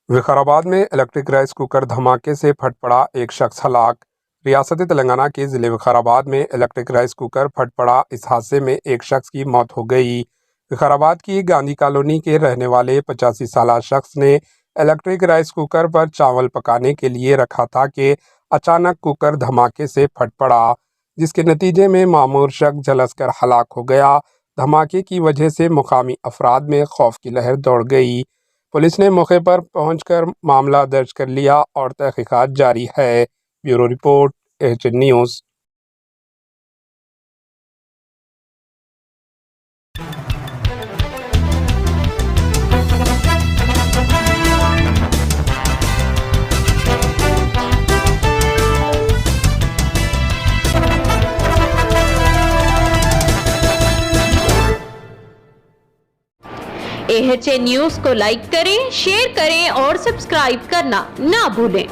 विकाराबाद में electric rice cooker धमाके से फट पड़ा, एक शख्स हलाक। रियासत तेलंगाना के ज़िले विकाराबाद में इलेक्ट्रिक राइस कुकर फट पड़ा। इस हादसे में एक शख्स की मौत हो गई। विकाराबाद की गांधी कॉलोनी के रहने वाले 85 साल शख्स ने इलेक्ट्रिक राइस कुकर पर चावल पकाने के लिए रखा था कि अचानक कुकर धमाके से फट पड़ा, जिसके नतीजे में मामूर शख्स झुलसकर हलाक हो गया। धमाके की वजह से मुकामी अफराद में खौफ की लहर दौड़ गई। पुलिस ने मौके पर पहुंचकर मामला दर्ज कर लिया और तहकीकात जारी है। Bureau report, HN news. HN news को लाइक करें, शेयर करें और सब्सक्राइब करना ना भूलें।